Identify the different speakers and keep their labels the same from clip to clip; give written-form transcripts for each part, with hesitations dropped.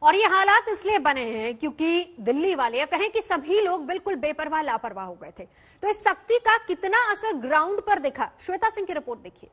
Speaker 1: और ये हालात इसलिए बने हैं क्योंकि दिल्ली वाले, या कहें कि सभी लोग बिल्कुल बेपरवाह लापरवाह हो गए थे। तो इस सख्ती का कितना असर ग्राउंड पर दिखा, श्वेता सिंह की रिपोर्ट देखिए।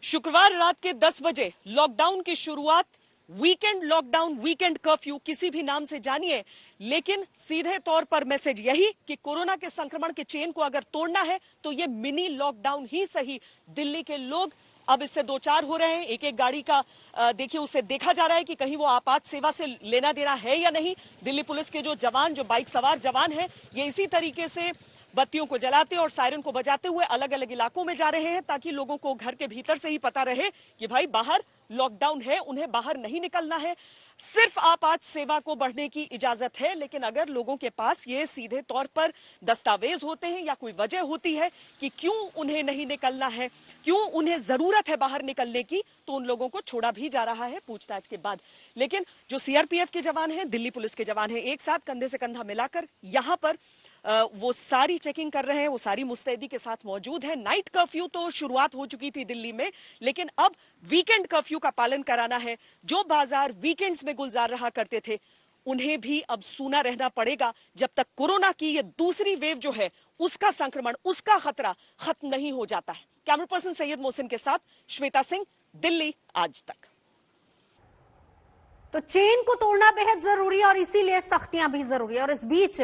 Speaker 2: शुक्रवार रात के 10 बजे लॉकडाउन की शुरुआत, वीकेंड लॉकडाउन, वीकेंड कर्फ्यू, किसी भी नाम से जानिए, लेकिन सीधे तौर पर मैसेज यही कि कोरोना के संक्रमण के चेन को अगर तोड़ना है तो ये मिनी लॉकडाउन ही सही। दिल्ली के लोग अब इससे दो चार हो रहे हैं। एक एक गाड़ी का देखिए, उसे देखा जा रहा है कि कहीं वो आपात सेवा से लेना देना है या नहीं। दिल्ली पुलिस के जो जवान, जो बाइक सवार जवान हैं, ये इसी तरीके से बत्तियों को जलाते और सायरन को बजाते हुए अलग अलग इलाकों में जा रहे हैं, ताकि लोगों को घर के भीतर से ही पता रहे कि भाई बाहर लॉकडाउन है, उन्हें बाहर नहीं निकलना है, सिर्फ आपात सेवा को बढ़ने की इजाजत है। लेकिन अगर लोगों के पास ये सीधे तौर पर दस्तावेज होते हैं या कोई वजह होती है कि क्यों उन्हें नहीं निकलना है, क्यों उन्हें जरूरत है बाहर निकलने की, तो उन लोगों को छोड़ा भी जा रहा है पूछताछ के बाद। लेकिन जो सीआरपीएफ के जवान हैं, दिल्ली पुलिस के जवान हैं, एक साथ कंधे से कंधा मिलाकर यहां पर वो सारी चेकिंग कर रहे हैं, वो सारी मुस्तैदी के साथ मौजूद है। नाइट कर्फ्यू तो शुरुआत हो चुकी थी दिल्ली में, लेकिन अब वीकेंड कर्फ्यू का पालन कराना है। जो बाजार वीकेंड्स में गुलजार रहा करते थे, उन्हें भी अब सूना रहना पड़ेगा जब तक कोरोना की ये दूसरी वेव जो है, उसका संक्रमण, उसका खतरा खत्म नहीं हो जाता है। कैमरा पर्सन सैयद मोहसिन के साथ श्वेता सिंह, दिल्ली आज तक।
Speaker 1: तो चेन को तोड़ना बेहद जरूरी है और इसीलिए सख्तियां भी जरूरी है। और इस बीच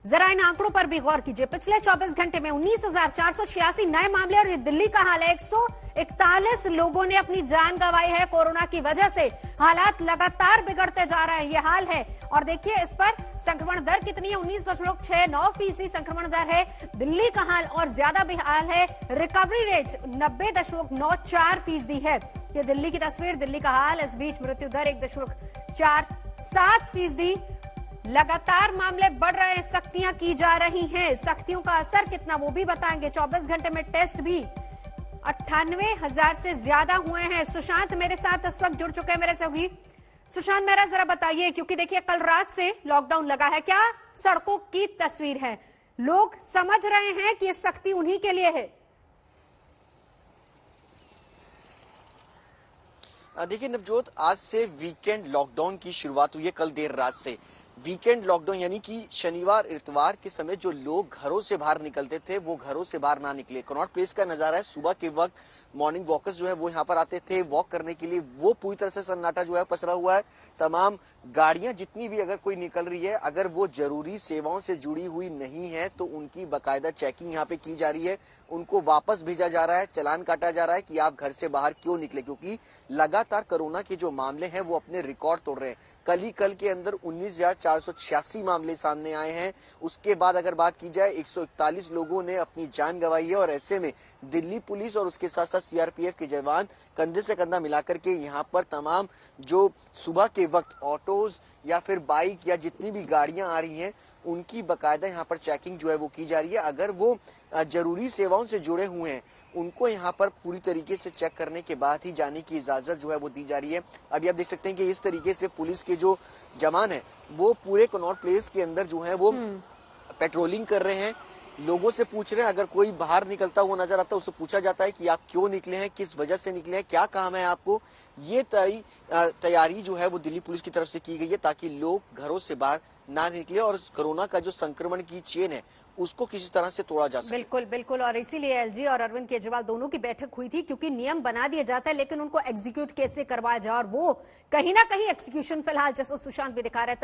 Speaker 1: जरा इन आंकड़ों पर भी गौर कीजिए। पिछले 24 घंटे में 19,486 नए मामले, और ये दिल्ली का हाल है। 141 लोगों ने अपनी जान गंवाई है कोरोना की वजह से। हालात लगातार बिगड़ते जा रहे हैं, ये हाल है। और देखिए इस पर संक्रमण दर कितनी है, 19.69% संक्रमण दर है। दिल्ली का हाल और ज्यादा बेहाल है, रिकवरी रेट 90.94% है। ये दिल्ली की तस्वीर, दिल्ली का हाल। इस बीच मृत्यु दर 1.47%। लगातार मामले बढ़ रहे हैं, सख्तियां की जा रही हैं। सख्तियों का असर कितना वो भी बताएंगे। 24 घंटे में टेस्ट भी 98,000 से ज्यादा हुए हैं। सुशांत मेरे साथ इस वक्त जुड़ चुके हैं मेरे सहयोगी। सुशांत, मेरा जरा बताइए, क्योंकि देखिए कल रात से लॉकडाउन लगा है, क्या सड़कों की तस्वीर है? लोग समझ रहे हैं कि ये सख्ती उन्हीं के लिए है?
Speaker 3: देखिए नवजोत, आज से वीकेंड लॉकडाउन की शुरुआत हुई है कल देर रात से। वीकेंड लॉकडाउन यानी कि शनिवार इतवार के समय जो लोग घरों से बाहर निकलते थे वो घरों से बाहर ना निकले। कनॉट प्लेस का नजारा है, सुबह के वक्त मॉर्निंग वॉकर्स जो है वो यहाँ पर आते थे वॉक करने के लिए, वो पूरी तरह से सन्नाटा जो है पसरा हुआ है। तमाम गाड़ियां जितनी भी अगर कोई निकल रही है, अगर वो जरूरी सेवाओं से जुड़ी हुई नहीं है तो उनकी बाकायदा चेकिंग यहाँ पे की जा रही है। उनको वापस भेजा जा रहा है, चालान काटा जा रहा है कि आप घर से बाहर क्यों निकले, क्योंकि लगातार कोरोना के जो मामले हैं वो अपने रिकॉर्ड तोड़ रहे हैं। कल के अंदर 19,486 मामले सामने आए हैं। उसके बाद अगर बात की जाए, 141 लोगों ने अपनी जान गंवाई है। और ऐसे में दिल्ली पुलिस और उसके साथ साथ सीआरपीएफ के जवान कंधे से कंधा मिलाकर के यहाँ पर तमाम जो सुबह के वक्त ऑटोज या फिर बाइक या जितनी भी गाड़ियां आ रही हैं, उनकी बकायदा यहाँ पर चेकिंग जो है वो की जा रही है। अगर वो जरूरी सेवाओं से जुड़े हुए हैं, उनको यहाँ पर पूरी तरीके से चेक करने के बाद ही जाने की इजाजत जो है वो दी जा रही है। अभी आप देख सकते हैं कि इस तरीके से पुलिस के जो जवान है वो पूरे कनॉट प्लेस के अंदर जो है वो पेट्रोलिंग कर रहे हैं, लोगों से पूछ रहे हैं। अगर कोई बाहर निकलता हुआ नजर आता है, उससे पूछा जाता है कि आप क्यों निकले हैं, किस वजह से निकले हैं, क्या काम है आपको। ये तैयारी जो है वो दिल्ली पुलिस की तरफ से की गई है ताकि लोग घरों से बाहर ना निकले और कोरोना का जो संक्रमण की चेन है उसको किसी तरह से तोड़ा जा सके।
Speaker 1: बिल्कुल बिल्कुल। और इसीलिए एलजी और अरविंद केजरीवाल दोनों की बैठक हुई थी, क्योंकि नियम बना दिया जाता है लेकिन उनको एग्जीक्यूट कैसे करवाया जाए, और वो कहीं ना कहीं एग्जीक्यूशन फिलहाल जैसा सुशांत भी दिखा रहे थे